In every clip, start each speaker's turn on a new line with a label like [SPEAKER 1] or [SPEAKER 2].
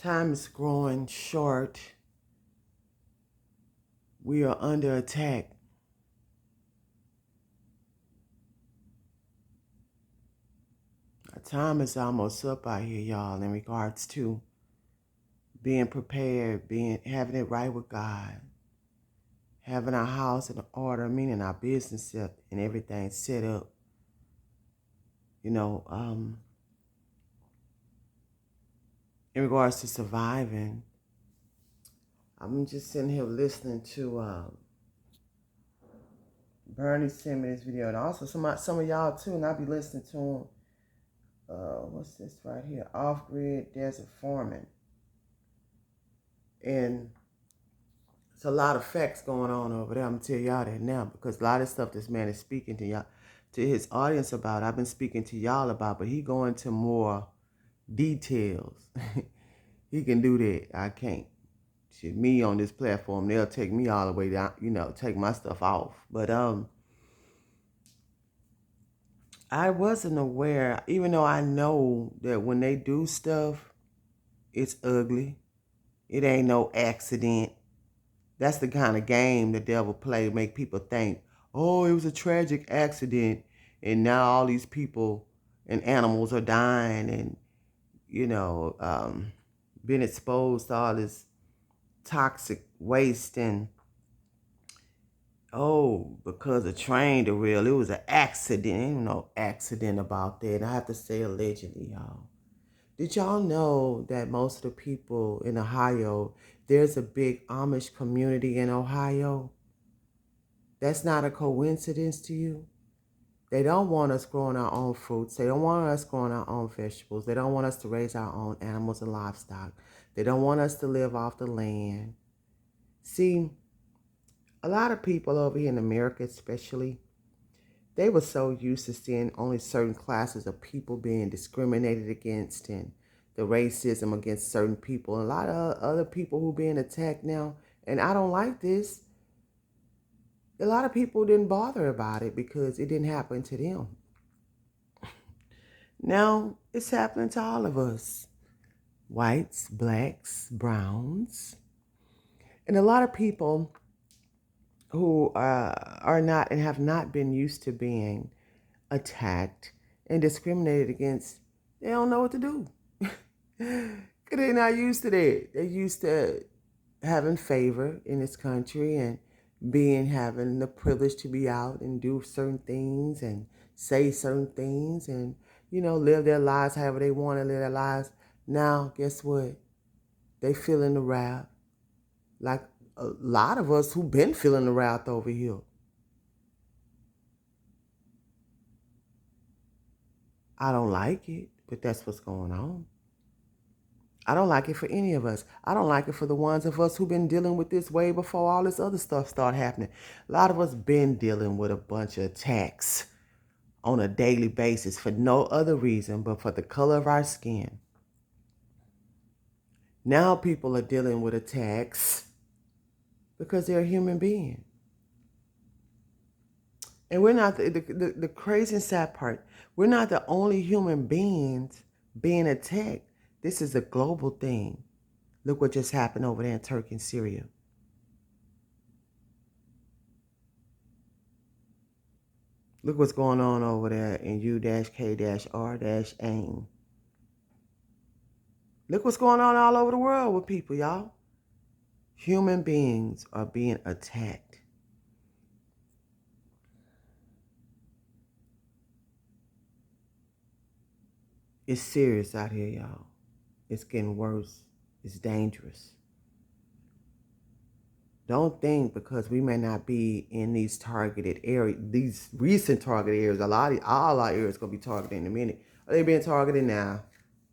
[SPEAKER 1] Time is growing short. We are under attack. Our time is almost up out here, y'all, in regards to being prepared, having it right with God, having our house in order, meaning our business set and everything set up. In regards to surviving, I'm just sitting here listening to Bernie send me this video, and also some of y'all too, and I'll be listening to him. What's this right here? Off-grid desert farming. And it's a lot of facts going on over there. I'm going to tell y'all that now, because a lot of stuff this man is speaking to y'all, to his audience about, I've been speaking to y'all about, but he go into more details. He can do that. I can't. Shit, me on this platform, they'll take me all the way down, take my stuff off. But I wasn't aware, even though I know that when they do stuff, it's ugly. It ain't no accident. That's the kind of game the devil play to make people think, oh, it was a tragic accident, and now all these people and animals are dying and, being exposed to all this toxic waste, and, oh, because a train derailed, it was an accident. Ain't no accident about that. I have to say allegedly, y'all. Did y'all know that most of the people in Ohio, there's a big Amish community in Ohio? That's not a coincidence to you? They don't want us growing our own fruits. They don't want us growing our own vegetables. They don't want us to raise our own animals and livestock. They don't want us to live off the land. See, a lot of people over here in America especially, they were so used to seeing only certain classes of people being discriminated against and the racism against certain people. And a lot of other people who being attacked now, and I don't like this. A lot of people didn't bother about it because it didn't happen to them. Now it's happening to all of us. Whites, blacks, browns. And a lot of people who are not and have not been used to being attacked and discriminated against, they don't know what to do. Because they're not used to that. They're used to having favor in this country and having the privilege to be out and do certain things and say certain things and, live their lives however they want to live their lives. Now, guess what? They feeling the wrath. Like a lot of us who've been feeling the wrath over here. I don't like it, but that's what's going on. I don't like it for any of us. I don't like it for the ones of us who've been dealing with this way before all this other stuff started happening. A lot of us been dealing with a bunch of attacks on a daily basis for no other reason but for the color of our skin. Now people are dealing with attacks because they're a human being. And we're not, the crazy and sad part, we're not the only human beings being attacked. This is a global thing. Look what just happened over there in Turkey and Syria. Look what's going on over there in U-K-R-AIM. Look what's going on all over the world with people, y'all. Human beings are being attacked. It's serious out here, y'all. It's getting worse. It's dangerous. Don't think because we may not be in these targeted areas, these recent targeted areas, all our areas going to be targeted in a minute. Are they being targeted now?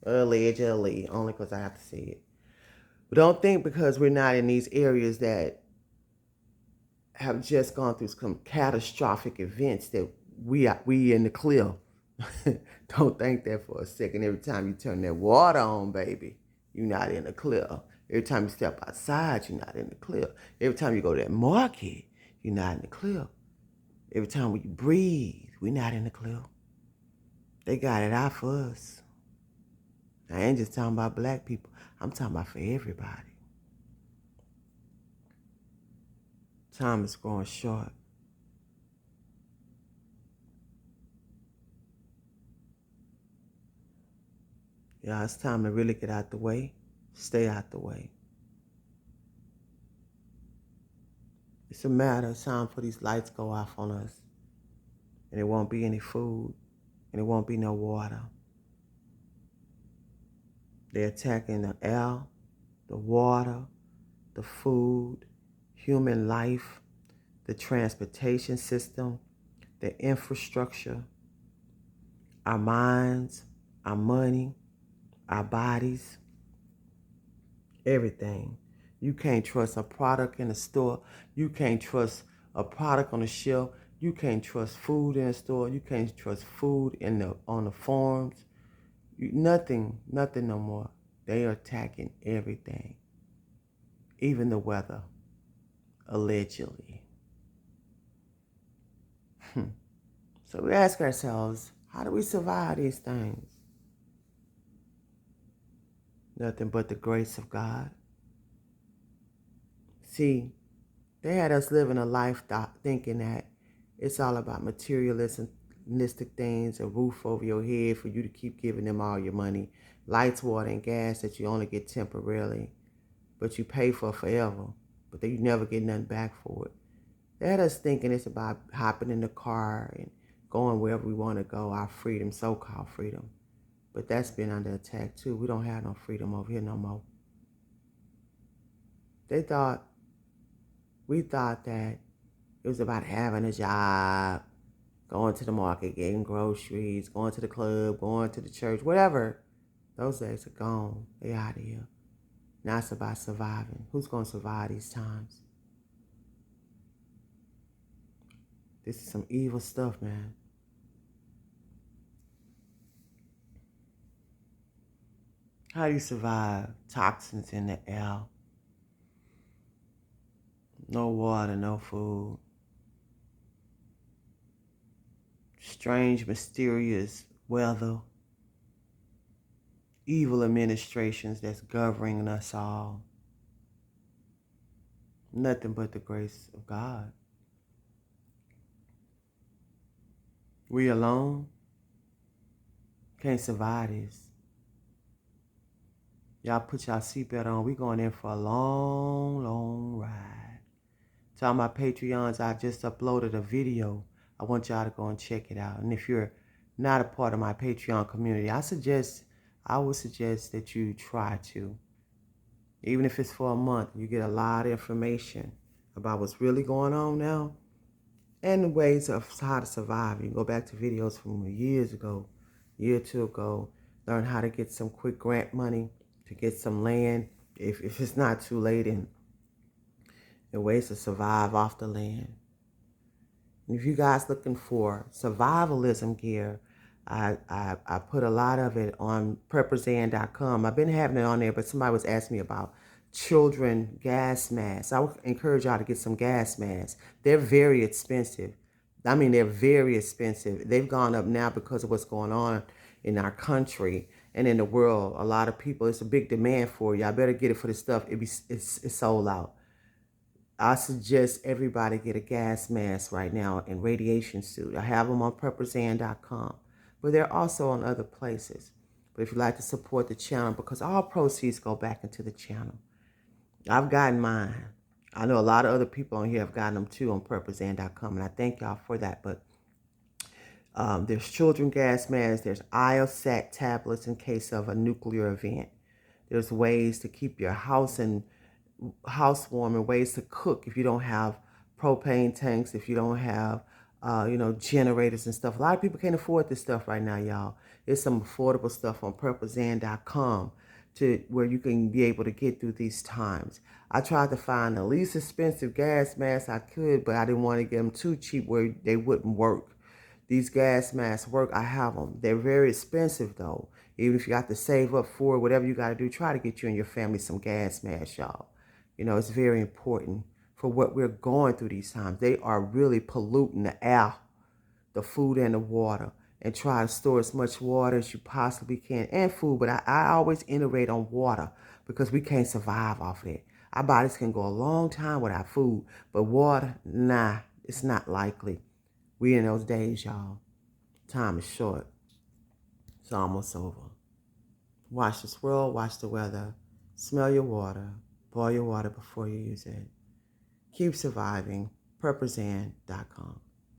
[SPEAKER 1] Allegedly, only because I have to see it. But don't think because we're not in these areas that have just gone through some catastrophic events that we in the clear. Don't think that for a second. Every time you turn that water on, baby, you're not in the clear. Every time you step outside, you're not in the clear. Every time you go to that market, you're not in the clear. Every time we breathe, we're not in the clear. They got it out for us. I ain't just talking about black people. I'm talking about for everybody. Time is growing short. Yeah, it's time to really get out the way. Stay out the way. It's a matter of time for these lights go off on us. And there won't be any food. And there won't be no water. They're attacking the air, the water, the food, human life, the transportation system, the infrastructure, our minds, our money, our bodies, everything. You can't trust a product in a store. You can't trust a product on the shelf. You can't trust food in a store. You can't trust food on the farms. Nothing no more. They are attacking everything, even the weather, allegedly. So we ask ourselves, how do we survive these things? Nothing but the grace of God. See, they had us living a life thinking that it's all about materialistic things, a roof over your head for you to keep giving them all your money, lights, water, and gas that you only get temporarily, but you pay for forever, but then you never get nothing back for it. They had us thinking it's about hopping in the car and going wherever we want to go, our freedom, so-called freedom. But that's been under attack too. We don't have no freedom over here no more. We thought that it was about having a job, going to the market, getting groceries, going to the club, going to the church, whatever. Those days are gone. They out of here. Now it's about surviving. Who's going to survive these times? This is some evil stuff, man. How do you survive toxins in the air? No water, no food. Strange, mysterious weather. Evil administrations that's governing us all. Nothing but the grace of God. We alone can't survive this. Y'all put y'all seatbelt on. We going in for a long, long ride. To all my Patreons, I just uploaded a video. I want y'all to go and check it out. And if you're not a part of my Patreon community, I would suggest that you try to. Even if it's for a month, you get a lot of information about what's really going on now and the ways of how to survive. You can go back to videos from years ago, a year or two ago, learn how to get some quick grant money to get some land if it's not too late, and ways to survive off the land. And if you guys looking for survivalism gear, I put a lot of it on prepperzan.com. I've been having it on there, but somebody was asking me about children gas masks. I would encourage y'all to get some gas masks. They're very expensive. I mean, they're very expensive. They've gone up now because of what's going on in our country and in the world. A lot of people, it's a big demand for you. I better get it for the stuff. It's sold out. I suggest everybody get a gas mask right now and radiation suit. I have them on prepperzan.com, but they're also on other places. But if you'd like to support the channel, because all proceeds go back into the channel. I've gotten mine. I know a lot of other people on here have gotten them too on prepperzan.com, and I thank y'all for that. But there's children gas masks. There's IOSAT tablets in case of a nuclear event. There's ways to keep your house warm and ways to cook if you don't have propane tanks, if you don't have generators and stuff. A lot of people can't afford this stuff right now, y'all. There's some affordable stuff on prepperzan.com to where you can be able to get through these times. I tried to find the least expensive gas mask I could, but I didn't want to get them too cheap where they wouldn't work. These gas masks work. I have them. They're very expensive though. Even if you got to save up for it, whatever you got to do, try to get you and your family some gas masks, y'all. You know, it's very important for what we're going through these times. They are really polluting the air, the food, and the water. and try to store as much water as you possibly can, and food. But I always iterate on water because we can't survive off of it. Our bodies can go a long time without food, but water, nah, it's not likely. We in those days, y'all. Time is short. It's almost over. Watch the swirl, watch the weather, smell your water, boil your water before you use it. Keep surviving. PurposeAnd.com.